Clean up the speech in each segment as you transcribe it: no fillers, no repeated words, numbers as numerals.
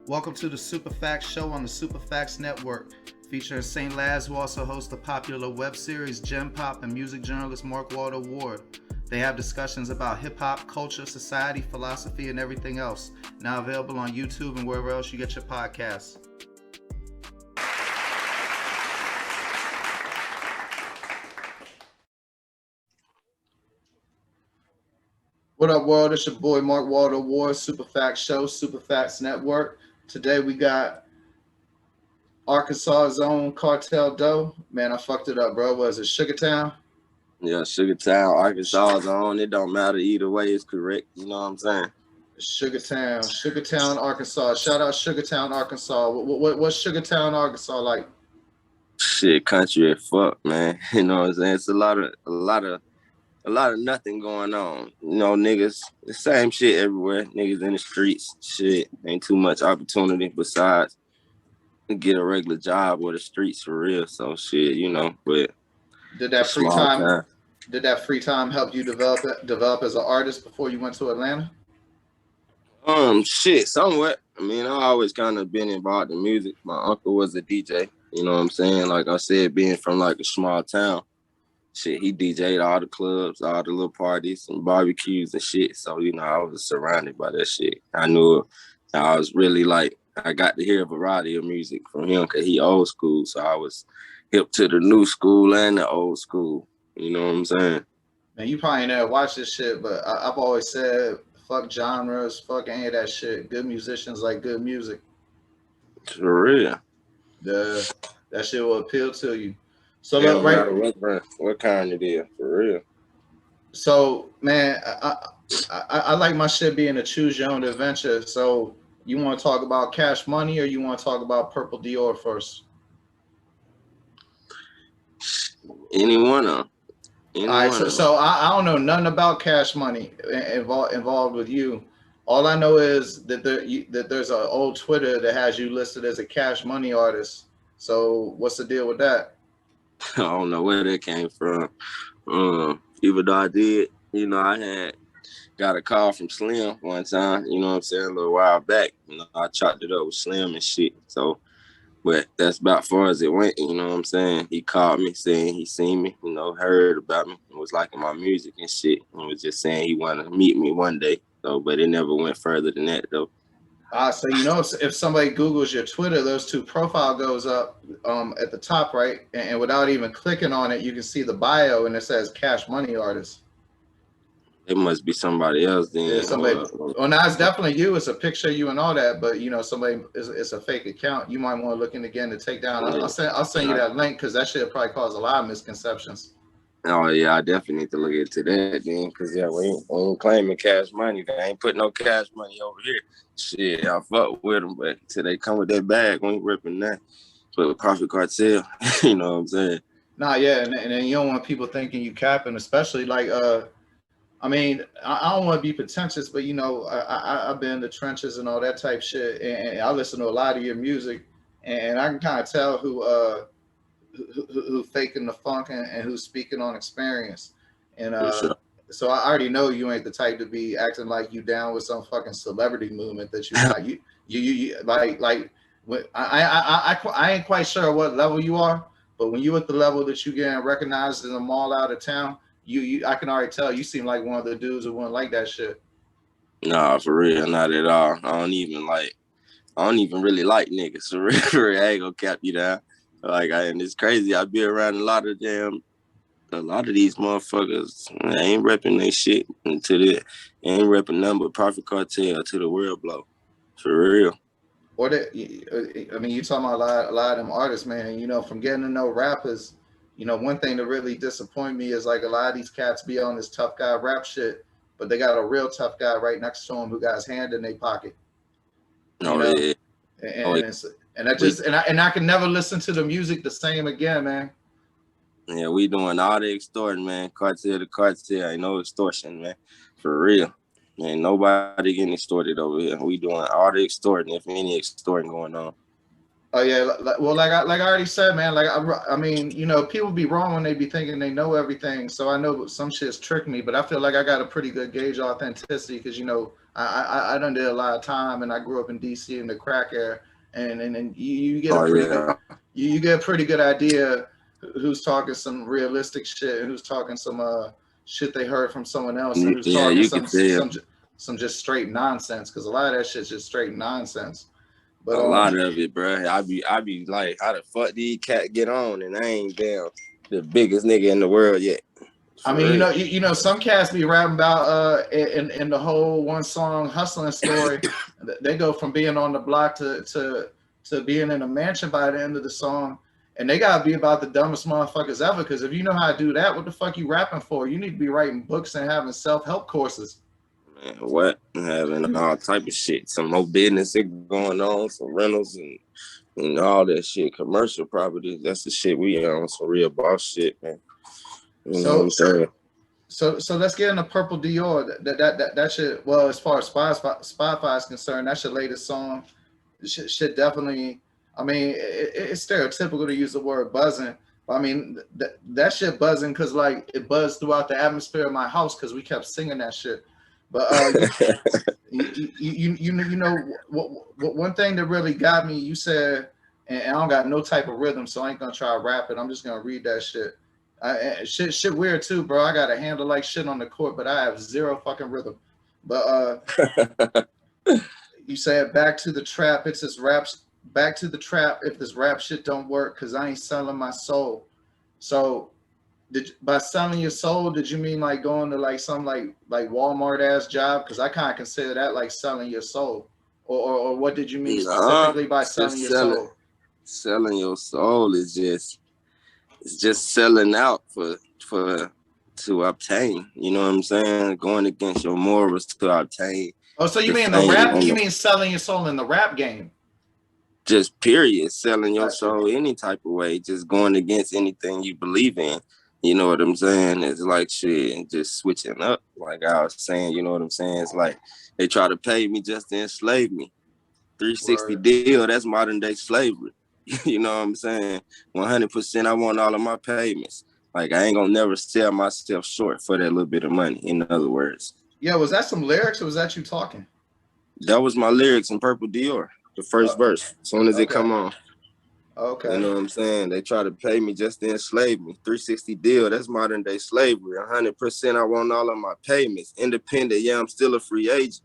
Welcome to the Super Facts Show on the Super Facts Network, featuring St. Laz, who also hosts the popular web series Gem Pop, and music journalist Mark Walter Ward. They have discussions about hip-hop, culture, society, philosophy, and everything else. Now available on YouTube and wherever else you get your podcasts. What up, world? It's your boy Mark Walter Ward, Super Facts Show, Super Facts Network. Today we got Arkansas' own Cartel Dough. Man, I fucked it up, bro. Was it Sugartown? Yeah, Sugartown, Arkansas on. It don't matter either way. It's correct. You know what I'm saying? Sugartown, Arkansas. Shout out Sugartown, Arkansas. What's Sugartown, Arkansas like? Shit, country as fuck, man. You know what I'm saying? It's a lot of nothing going on. You know, niggas, the same shit everywhere. Niggas in the streets, shit. Ain't too much opportunity besides get a regular job or the streets for real. So shit, you know, but Did that free time help you develop as an artist before you went to Atlanta? Shit, somewhat. I mean, I always kind of been involved in music. My uncle was a DJ. You know what I'm saying? Like I said, being from like a small town, shit, he DJ'd all the clubs, all the little parties and barbecues and shit. So, you know, I was surrounded by that shit. I knew I was really like, I got to hear a variety of music from him because he old school. So I was hip to the new school and the old school. You know what I'm saying? Man, you probably never watched this shit, but I've always said, fuck genres, fuck any of that shit. Good musicians like good music. For real. That shit will appeal to you. So yeah, look, no matter what kind it is, for real. So man, I like my shit being a choose your own adventure. So you want to talk about Cash Money or you want to talk about Purple Dior first? Any one of them. All right, so I don't know nothing about Cash Money involved with you. All I know is that there's an old Twitter that has you listed as a Cash Money artist. So what's the deal with that? I don't know where that came from. Even though I did, you know, I had got a call from Slim one time, you know what I'm saying, a little while back. You know, I chopped it up with Slim and shit. So, but that's about far as it went, you know what I'm saying? He called me saying he seen me, you know, heard about me, and was liking my music and shit. And was just saying he wanted to meet me one day. So, but it never went further than that though. So you know, if somebody Googles your Twitter, those two profile goes up at the top, right? And without even clicking on it, you can see the bio, and it says Cash Money Artist. It must be somebody else then. Yeah, somebody. Well, now it's definitely you. It's a picture of you and all that, but you know, somebody it's a fake account. You might want to look in again to take down. I'll send you that link because that shit probably cause a lot of misconceptions. Oh yeah, I definitely need to look into that then, cause yeah, we ain't claiming Cash Money. They ain't putting no Cash Money over here. Shit, I fuck with them, but till they come with that bag, we ain't ripping that. But Profit Cartel, you know what I'm saying? Nah, yeah, and then you don't want people thinking you capping, especially like I mean, I don't want to be pretentious, but you know, I've been in the trenches and all that type shit, and I listen to a lot of your music, and I can kind of tell who faking the funk and who's speaking on experience. And Sure. so I already know you ain't the type to be acting like you down with some fucking celebrity movement that you're not. You like when, I ain't quite sure what level you are, but when you at the level that you getting recognized in a mall out of town, you I can already tell you seem like one of the dudes who wouldn't like that shit. Nah, for real, not at all. I don't even really like niggas. For real, for real, I ain't gonna cap you down. And it's crazy. I be around a lot of these motherfuckers. I ain't repping they shit ain't repping nothing but Profit Cartel to the world blow. For real. Or that I mean, you talking about a lot of them artists, man. You know, from getting to know rappers, you know, one thing that really disappointed me is like a lot of these cats be on this tough guy rap shit, but they got a real tough guy right next to him who got his hand in their pocket. You know, Yeah. and I can never listen to the music the same again, man. Yeah, we doing all the extorting, man. Cartel to cartel, ain't no extortion, man. For real. Ain't nobody getting extorted over here. We doing all the extorting, if any extorting going on. Oh yeah, well, like I already said, man. Like I mean, you know, people be wrong when they be thinking they know everything. So I know some shit's tricked me, but I feel like I got a pretty good gauge of authenticity because you know I done did a lot of time, and I grew up in D.C. in the crack era, and you get a Oh pretty good yeah, you get a pretty good idea who's talking some realistic shit and who's talking some shit they heard from someone else, and who's yeah, talking you can tell some just straight nonsense because a lot of that shit's just straight nonsense. But a lot of it, bro. I be like, how the fuck these cat get on, and I ain't damn the biggest nigga in the world yet. I For mean, real. you know, some cats be rapping about in the whole one song hustling story. They go from being on the block to being in a mansion by the end of the song, and they gotta be about the dumbest motherfuckers ever. Because if you know how to do that, what the fuck you rapping for? You need to be writing books and having self-help courses. Man, what? Having all type of shit. Some more business going on, some rentals and all that shit. Commercial properties. That's the shit we on. Some real boss shit, man. You know what I'm So saying? so let's get into Purple Dior. That shit. Well, as far as Spotify is concerned, that's your latest song. Shit definitely. I mean, it's stereotypical to use the word buzzing. But I mean, that shit buzzing because like it buzzed throughout the atmosphere of my house because we kept singing that shit. But you know what one thing that really got me. You said, and I don't got no type of rhythm, so I ain't gonna try to rap it. I'm just gonna read that shit. Shit weird too, bro. I got a handle like shit on the court, but I have zero fucking rhythm. But you said back to the trap. It's this rap. Back to the trap. If this rap shit don't work, cause I ain't selling my soul. So by selling your soul, did you mean like going to like some like Walmart ass job? Cause I kind of consider that like selling your soul. Or what did you mean Nah, specifically by it's selling just your soul? selling your soul is just it's just selling out for to obtain. You know what I'm saying? Going against your morals to obtain Oh, so you the mean the fame rap? and You the mean selling your soul in the rap game? just period, selling your Got you. soul any type of way, just going against anything you believe in. You know what I'm saying? It's like shit and just switching up. Like I was saying, you know what I'm saying? It's like they try to pay me just to enslave me. 360 Word. deal, that's modern day slavery. You know what I'm saying? 100% I want all of my payments. Like I ain't gonna never sell myself short for that little bit of money, in other words. Yeah, was that some lyrics or was that you talking? That was my lyrics in Purple Dior, the Uh, first verse. As soon as it okay, come on. You okay. know what I'm saying? They try to pay me just to enslave me. 360 deal, that's modern day slavery. 100% I want all of my payments. Independent, yeah, I'm still a free agent.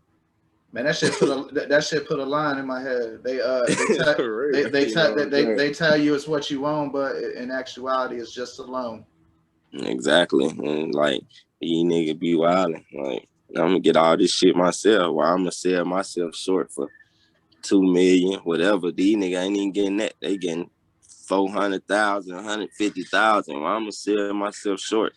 Man, that shit put a line in my head. For real, you know what I'm saying? they tell you it's what you own, but in actuality, it's just a loan. Exactly. And like, these niggas be wilding. Like, I'm gonna get all this shit myself, while I'm gonna sell myself short for 2 million, whatever. These niggas ain't even getting that. They getting 400,000, 150,000. Well, I'm gonna sell myself short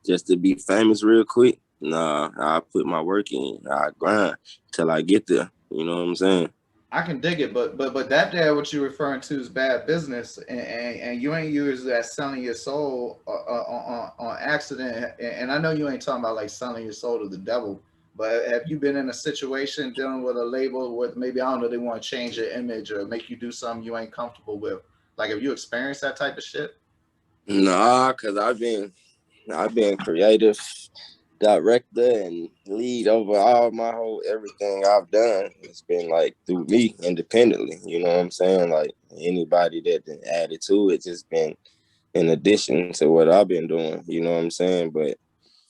just to be famous real quick. Nah, I put my work in. I grind till I get there. You know what I'm saying? I can dig it, but that there what you're referring to is bad business, and you ain't use that selling your soul on accident. And I know you ain't talking about like selling your soul to the devil, but have you been in a situation dealing with a label with maybe I don't know they want to change your image or make you do something you ain't comfortable with? Like have you experienced that type of shit? Nah, cause I've been creative director and lead over all my whole everything I've done. It's been like through me independently. You know what I'm saying? Like anybody that been added to it, just been in addition to what I've been doing. You know what I'm saying? But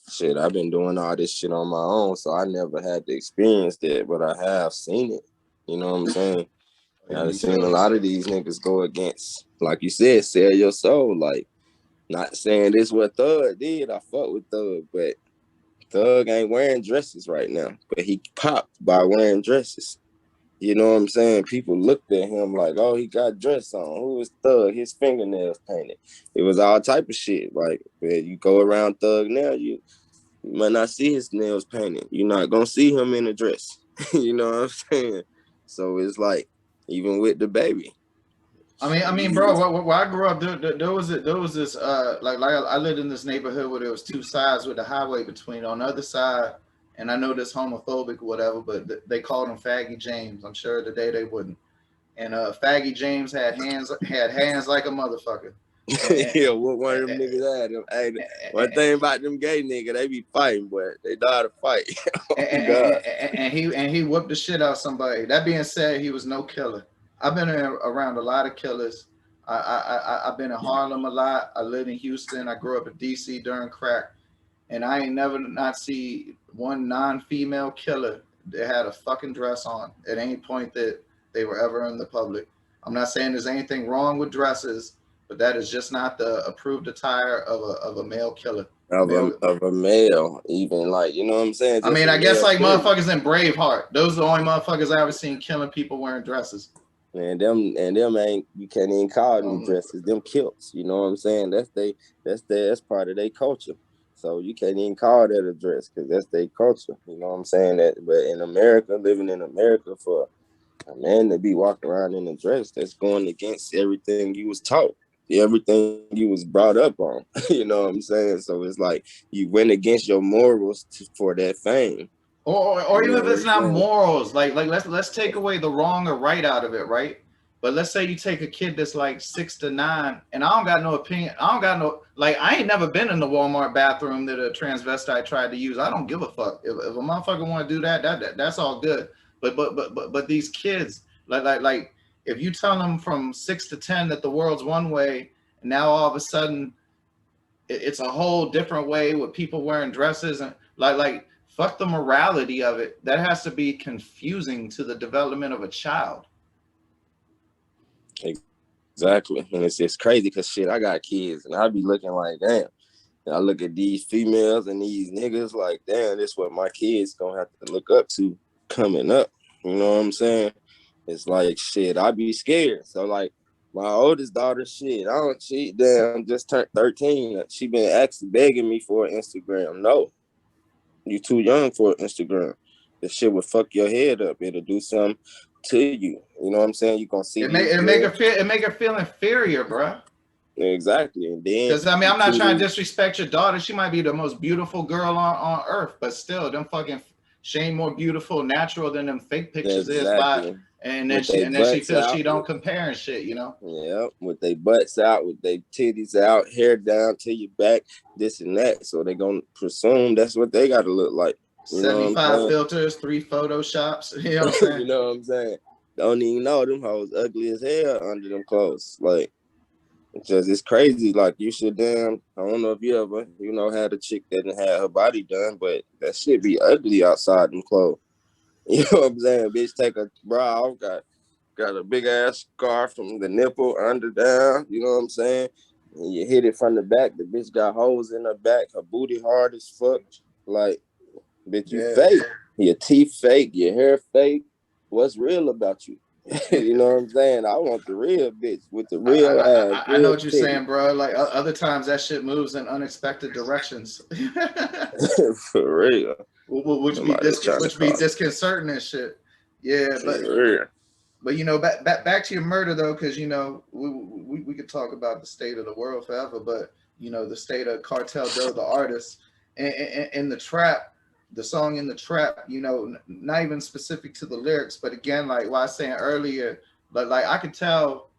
shit, I've been doing all this shit on my own, so I never had to experience that, but I have seen it. You know what I'm saying? Yeah, I've me seen a too. lot of these niggas go against, like you said, sell your soul. Like, not saying this what Thug did. I fuck with Thug, but Thug ain't wearing dresses right now. But he popped by wearing dresses. You know what I'm saying? People looked at him like, oh, he got dress on. Who is Thug? His fingernails painted. It was all type of shit. Like, man, you go around Thug now, you might not see his nails painted. You're not gonna see him in a dress. You know what I'm saying? So it's like, even with the baby. Bro, where I grew up, there was this like I lived in this neighborhood where there was two sides with a highway between. On the other side, and I know this homophobic or whatever, but they called him Faggy James. I'm sure today they wouldn't. and Faggy James had hands like a motherfucker. Yeah, what one of them niggas had them. Hey, one thing about them gay niggas, they be fighting, but they know how to fight. Oh, God. And he whooped the shit out of somebody. That being said, he was no killer. I've been around a lot of killers. I've been in Harlem a lot. I lived in Houston. I grew up in DC during crack, and I ain't never not see one non-female killer that had a fucking dress on at any point that they were ever in the public. I'm not saying there's anything wrong with dresses, but that is just not the approved attire of a male killer. Of a male, even, like, you know what I'm saying? I mean, I guess like motherfuckers in Braveheart. Those are the only motherfuckers I ever seen killing people wearing dresses. And them ain't, you can't even call them dresses, them kilts. You know what I'm saying? That's part of their culture. So you can't even call that a dress because that's their culture. You know what I'm saying? But in America, living in America, for a man to be walking around in a dress, that's going against everything you was taught, everything you was brought up on. You know what I'm saying? So it's like you went against your morals for that fame. Or even if it's not morals, like let's take away the wrong or right out of it, right? But let's say you take a kid that's like 6 to 9, and I don't got no opinion. I don't got no, like, I ain't never been in the Walmart bathroom that a transvestite tried to use. I don't give a fuck. If a motherfucker want to do that's all good. But these kids, like if you tell them from 6 to 10 that the world's one way, and now all of a sudden it's a whole different way with people wearing dresses, and like fuck the morality of it. That has to be confusing to the development of a child. Exactly. And it's just crazy because shit, I got kids and I be looking like, damn. And I look at these females and these niggas like, damn, this is what my kids gonna have to look up to coming up. You know what I'm saying? It's like, shit, I be scared. So like my oldest daughter, shit, she damn just turned 13. She been actually begging me for an Instagram. No, you too young for Instagram. This shit would fuck your head up. It'll do something to you. You know what I'm saying? You gonna see it make her feel inferior, bro. Exactly. And then, because I mean, I'm not trying to disrespect your daughter. She might be the most beautiful girl on earth, but still, them fucking she ain't more beautiful natural than them fake pictures is. And then she feels she don't compare and shit, you know? Yeah, with their butts out, with their titties out, hair down to your back, this and that. So they gonna presume that's what they gotta look like. 75 filters, 3 photoshops. You know what I'm saying? You know what I'm saying? Don't even know them hoes ugly as hell under them clothes. Like, it's crazy. Like, you should I don't know if you ever, had a chick that didn't have her body done, but that shit be ugly outside them clothes. You know what I'm saying? Bitch, take a bra off, got a big ass scar from the nipple under down. You know what I'm saying? And you hit it from the back. The bitch got holes in her back. Her booty hard as fuck. Like, bitch, you fake. Your teeth fake. Your hair fake. What's real about you? You know what I'm saying? I want the real bitch with the real ass. I know what you're saying, bro. Like, other times that shit moves in unexpected directions. For real. Which be disconcerting and shit. Yeah, but back to your murder though, because we could talk about the state of the world forever, but the state of Cartel Dough, the artist, and the trap. The song In the Trap, not even specific to the lyrics, but again, like what I was saying earlier, but like I could tell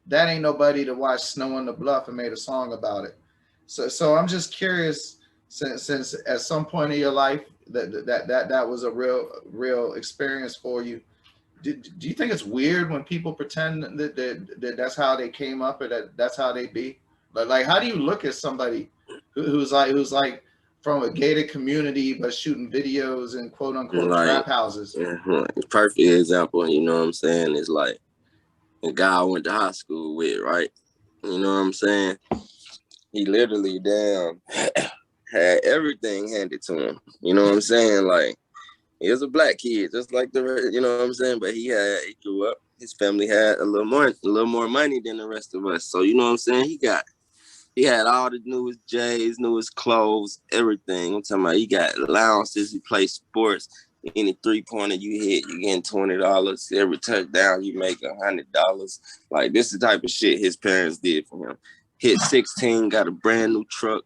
that ain't nobody to watch Snow on the Bluff and made a song about it. So I'm just curious, since at some point in your life that was a real experience for you. Do you think it's weird when people pretend that that's how they came up or that's how they be? Like how do you look at somebody who's like from a gated community, but shooting videos in quote unquote trap houses? Perfect example, you know what I'm saying? It's like a guy I went to high school with, right? You know what I'm saying? He literally had everything handed to him. You know what I'm saying? Like, he was a black kid, just like you know what I'm saying? But he grew up, his family had a little more money than the rest of us. So, you know what I'm saying? He had all the newest J's, newest clothes, everything. I'm talking about he got allowances, he plays sports. Any 3-pointer you hit, you getting $20. Every touchdown, you make $100. Like, this is the type of shit his parents did for him. Hit 16, got a brand new truck.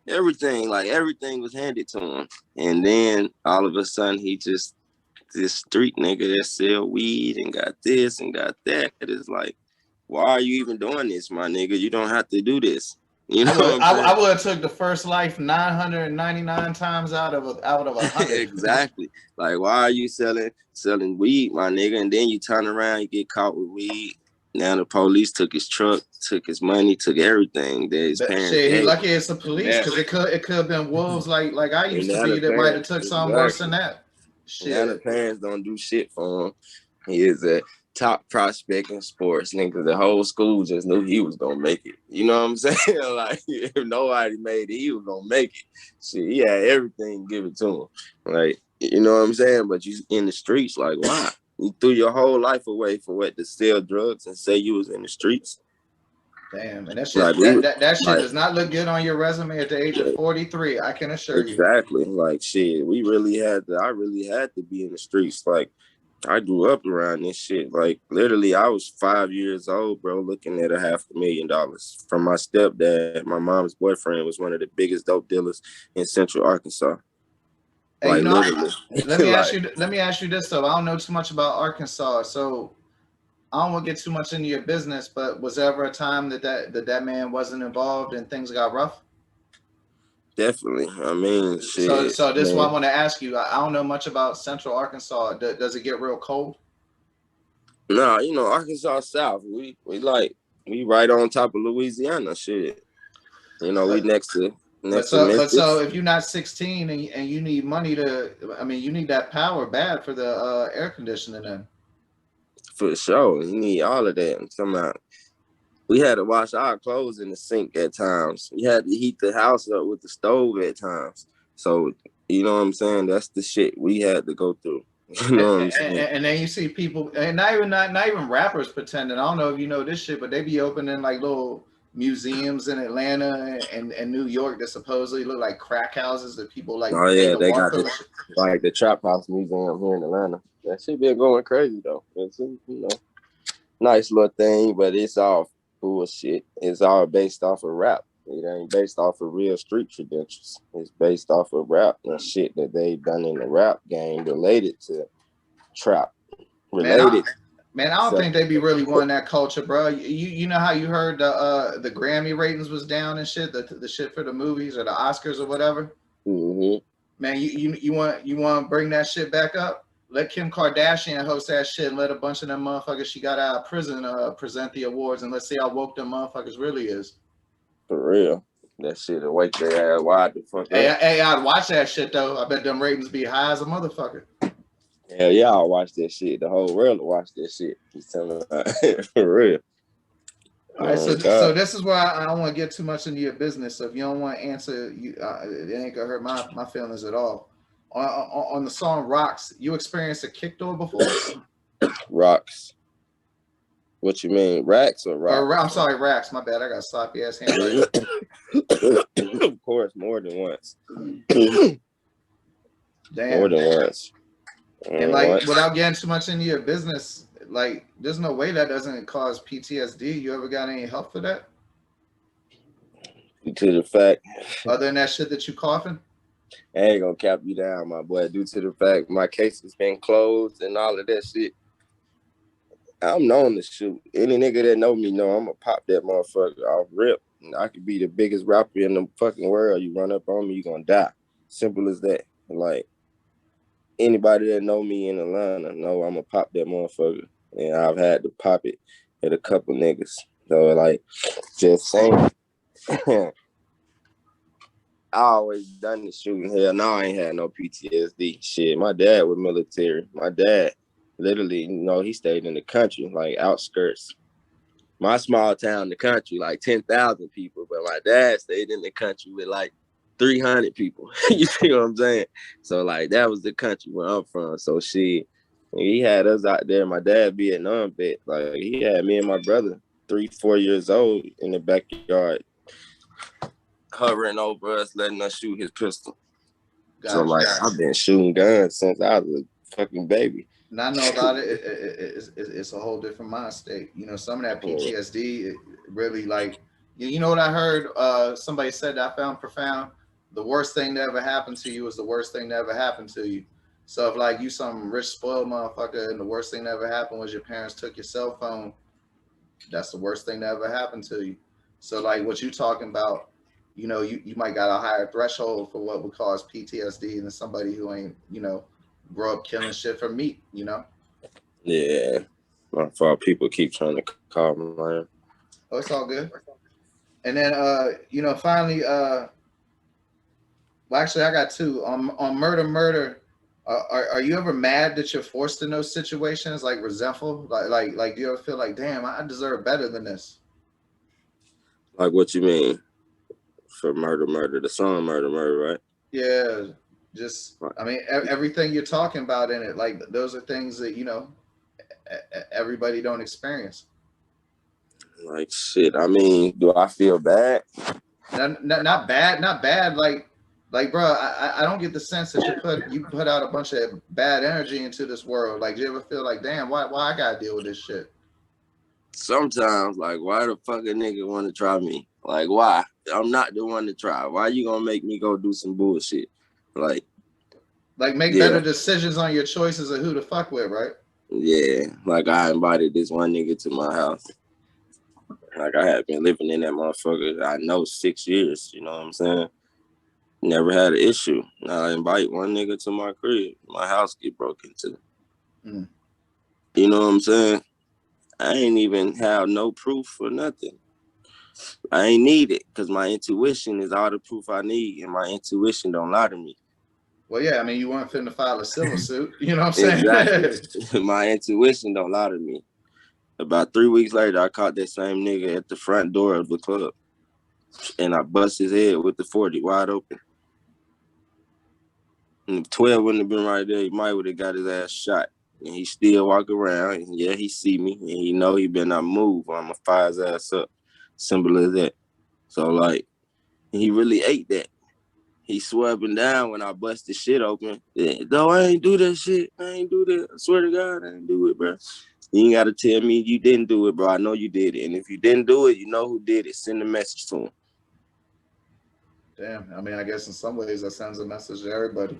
Everything was handed to him. And then all of a sudden he just this street nigga that sell weed and got this and got that. It's like, why are you even doing this, my nigga? You don't have to do this. You know what I'm saying? I would have took the first life 999 times out of 100. Exactly. Like, why are you selling weed, my nigga? And then you turn around, you get caught with weed. Now the police took his truck, took his money, took everything that his parents shit, he gave lucky him. it's the police because it could have been wolves like I used to be that might have took something worse than that. Shit. Now the parents don't do shit for him. He is a top prospect in sports, nigga. The whole school just knew he was gonna make it. You know what I'm saying? Like, if nobody made it, he was gonna make it. Shit, he had everything given to him. Like, you know what I'm saying? But you in the streets, like, why? You threw your whole life away for what, to sell drugs and say you was in the streets? Damn, and that shit, like, that shit does not look good on your resume at the age of 43. I can assure you. Exactly. Like, shit, I really had to be in the streets. Like, I grew up around this shit. Like, literally, I was 5 years old, bro, looking at $500,000 from my stepdad. My mom's boyfriend was one of the biggest dope dealers in Central Arkansas. Hey, like, you know, literally. let me ask you this though. I don't know too much about Arkansas, so I don't want to get too much into your business. But was there ever a time that man wasn't involved and things got rough? Definitely. I mean, shit. So this is what I want to ask you. I don't know much about Central Arkansas. Does it get real cold? No, Arkansas South. We right on top of Louisiana. Shit. We next to Memphis. So if you're not 16 and you need money you need that power bad for the air conditioning then. For sure. You need all of that. I'm talking about, we had to wash our clothes in the sink at times. We had to heat the house up with the stove at times. So, you know what I'm saying? That's the shit we had to go through. You know what I'm saying? And then you see people, and not even rappers pretending. I don't know if you know this shit, but they be opening like little museums in Atlanta and New York that supposedly look like crack houses that people like. Oh yeah, they got the Trap House Museum here in Atlanta. That shit been going crazy though. It's nice little thing, but it's all bullshit. It's all based off of rap. It ain't based off of real street credentials. It's based off of rap and shit that they done in the rap game related to trap. Man, I don't think they be really wanting that culture, bro. You know how you heard the Grammy ratings was down and shit, the shit for the movies or the Oscars or whatever. Mm-hmm. Man, you want to bring that shit back up? Let Kim Kardashian host that shit and let a bunch of them motherfuckers she got out of prison present the awards, and let's see how woke them motherfuckers really is. For real. That shit will wake their ass wide the fuck up. Hey, I'd watch that shit though. I bet them ratings be high as a motherfucker. Hell yeah, I'll watch that shit. The whole world will watch that shit. He's telling me for real. All right, so this is where I don't want to get too much into your business. So if you don't want to answer, it ain't gonna hurt my feelings at all. On the song "Rocks," you experienced a kickdoor before? Rocks. What you mean, racks or rocks? I'm sorry, racks. My bad. I got sloppy ass hands. Of course, more than once. Damn. More than once. And like, without getting too much into your business, like, there's no way that doesn't cause PTSD. You ever got any help for that? Due to the fact, other than that shit that you coughing? I ain't gonna cap you down, my boy. Due to the fact my case has been closed and all of that shit, I'm known to shoot. Any nigga that know me know I'm gonna pop that motherfucker off rip. I could be the biggest rapper in the fucking world. You run up on me, you gonna die. Simple as that. Like, anybody that know me in Atlanta know I'm gonna pop that motherfucker. And I've had to pop it at a couple niggas. So, like, just saying. I always done the shooting. Hell no, I ain't had no PTSD. Shit, my dad was military. My dad, literally, he stayed in the country, like outskirts. My small town, the country, like 10,000 people. But my dad stayed in the country with like 300 people. You see what I'm saying? So, like, that was the country where I'm from. So, shit, he had us out there. My dad, Vietnam vet. Like, he had me and my brother, 3-4 years old, in the backyard, hovering over us, letting us shoot his pistol. Gotcha. So, like, I've been shooting guns since I was a fucking baby. And I know about it. It's a whole different mind state. Some of that PTSD, it really, like, you know what I heard? Somebody said that I found profound. The worst thing that ever happened to you is the worst thing that ever happened to you. So if like you some rich spoiled motherfucker and the worst thing that ever happened was your parents took your cell phone, that's the worst thing that ever happened to you. So like what you talking about, you might got a higher threshold for what would cause PTSD than somebody who ain't, grow up killing shit for meat. Yeah. My fault. People keep trying to call me, man. Oh, it's all good. And then finally, well actually I got two. On murder. Are you ever mad that you're forced in those situations, like resentful? Like do you ever feel like, damn, I deserve better than this? Like, what you mean? For murder, the song murder, right? Yeah, just I mean everything you're talking about in it, like those are things that everybody don't experience. Like, shit. I mean, do I feel bad? Not bad, not bad. Like, bro, I don't get the sense that you put out a bunch of bad energy into this world. Like, do you ever feel like, damn, why I gotta deal with this shit? Sometimes, like, why the fuck a nigga want to try me? Like, why? I'm not the one to try. Why you gonna make me go do some bullshit? Like, Make yeah, better decisions on your choices of who to fuck with, right? yeah. Like, I invited this one nigga to my house. Like, I had been living in that motherfucker, I know, 6 years. You know what I'm saying? Never had an issue. Now I invite one nigga to my crib. My house get broken into. Mm. You know what I'm saying? I ain't even have no proof or nothing. I ain't need it because my intuition is all the proof I need, and my intuition don't lie to me. Well, yeah, I mean, you weren't finna file a civil suit. You know what I'm saying? Exactly. My intuition don't lie to me. About 3 weeks later, I caught that same nigga at the front door of the club, and I bust his head with the 40 wide open. And if 12 wouldn't have been right there, he might would have got his ass shot. And he still walk around, and yeah, he see me, and he know he better not move, or I'm gonna fire his ass up. Simple as that. So, like, he really ate that. He swore up and down when I bust the shit open. Yeah, though I ain't do that shit. I ain't do that. I swear to God, I ain't do it, bro. You ain't got to tell me you didn't do it, bro. I know you did it. And if you didn't do it, you know who did it. Send a message to him. Damn. I mean, I guess in some ways that sends a message to everybody.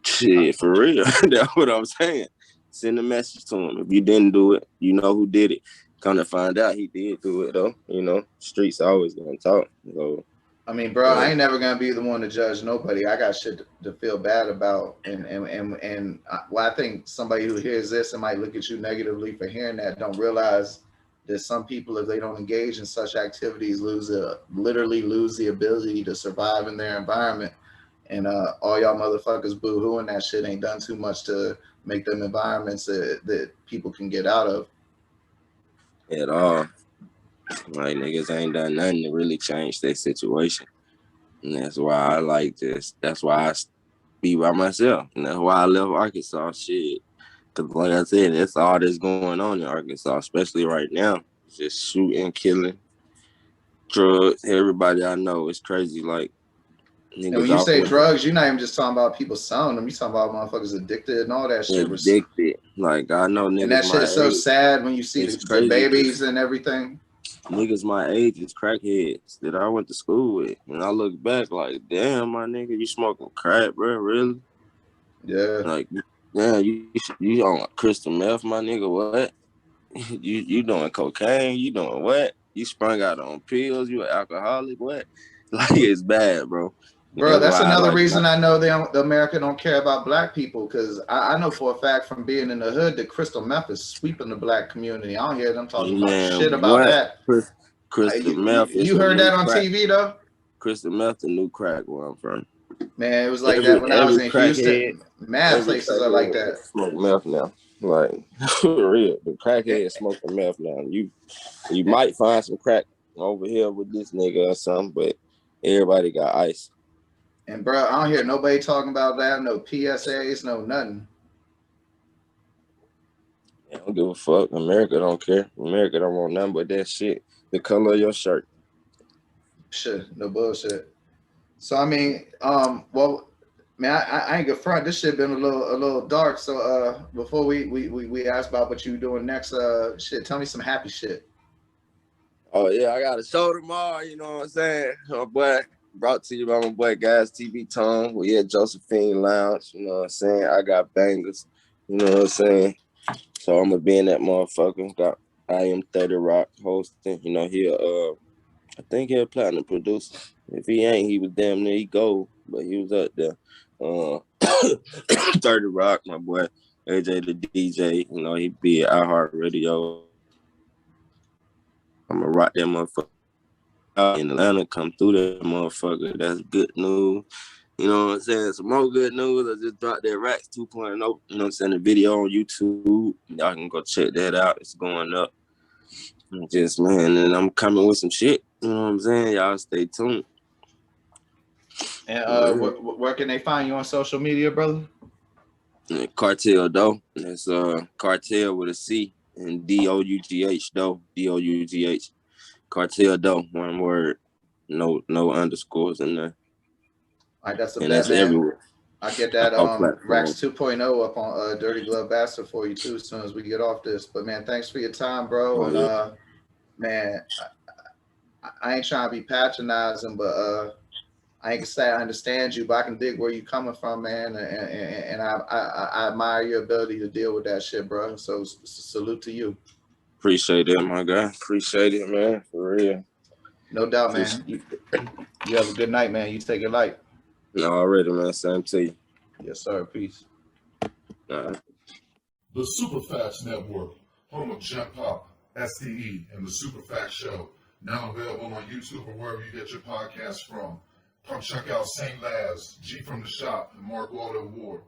Shit, for real. That's what I'm saying. Send a message to him. If you didn't do it, you know who did it. Come to find out he did do it, though. You know, streets always going to talk. So, I mean, bro, I ain't never gonna be the one to judge nobody. I got shit to feel bad about, and well, I think somebody who hears this and might look at you negatively for hearing that don't realize that some people, if they don't engage in such activities, literally lose the ability to survive in their environment. And all y'all motherfuckers boo-hooing that shit ain't done too much to make them environments that people can get out of. At all. Like, niggas ain't done nothing to really change their situation. And that's why I like this. That's why I be by myself. And that's why I left Arkansas. Shit. Because like I said, that's all that's going on in Arkansas, especially right now. Just shooting, killing, drugs. Everybody I know is crazy. Like, And when niggas you off say with drugs, you're not even just talking about people selling them. You talking about motherfuckers addicted and all that shit. addicted. Like, I know And that niggas shit my is so age. sad when you see It's the crazy. babies and everything. Niggas my age is crackheads that I went to school with. And I look back like, damn, my nigga, you smoking crack, bro? Really? Yeah. Like, yeah, you on crystal meth, my nigga? What? You doing cocaine? You doing what? You sprung out on pills? You an alcoholic? What? Like, it's bad, bro. Bro, That's that's why I another like reason I know the America don't care about black people, because I know for a fact from being in the hood that crystal meth is sweeping the black community. I don't hear them talking about shit man, about what? that. Crystal meth is You a heard new that on crack. TV though? Crystal meth, a new crack where I'm from. Man, it was like that when I was Every in crackhead, Houston. Mad places are like that. smoke meth now. Like, for real, the crackhead smoking meth now. You might find some crack over here with this nigga or something, but everybody got ice. And bro, I don't hear nobody talking about that. No PSAs, no nothing. I don't give a fuck. America don't care. America don't want nothing but that shit. The color of your shirt. Shit, no bullshit. So I mean, well, man, I ain't gonna front. This shit been a little dark. So before we ask about what you doing next, shit, tell me some happy shit. Oh yeah, I got a show tomorrow. You know what I'm saying, oh boy. Brought to you by my boy Guys TV Tone. We at Josephine Lounge. You know what I'm saying? I got bangers. You know what I'm saying? So I'm gonna be in that motherfucker. Got I Am 30 Rock hosting. You know, I think he'll platinum producer. If he ain't, he was damn near he gold, but he was up there. 30 Rock, my boy AJ the DJ. You know, he be at iHeartRadio. I'm gonna rock that motherfucker out in Atlanta. Come through that motherfucker. That's good news. You know what I'm saying? Some more good news. I just dropped that Racks 2.0. You know what I'm saying? The video on YouTube. Y'all can go check that out. It's going up. Just, man, and I'm coming with some shit. You know what I'm saying? Y'all stay tuned. And where can they find you on social media, brother? Cartel Dough. That's Cartel with a C and Dough. Dough. Dough. Cartel Dough. One word. No underscores in there. All right, that's a and bet, that's man. Everywhere. I get that Racks 2.0 up on Dirty Glove Bastard for you too as soon as we get off this. But man, thanks for your time, bro. And man, I ain't trying to be patronizing, but I ain't gonna say I understand you, but I can dig where you coming from, man. And I admire your ability to deal with that shit, bro. So salute to you. Appreciate it, my guy. Appreciate it, man. For real. No doubt, man. You have a good night, man. You take it light. No, already, man. Same to you. Yes, sir. Peace. Right. The Superfacts Network, home of Jump Pop, STE, and the Superfacts Show, now available on YouTube or wherever you get your podcasts from. Come check out St. Laz, G from the Shop, and Mark Waldo Ward.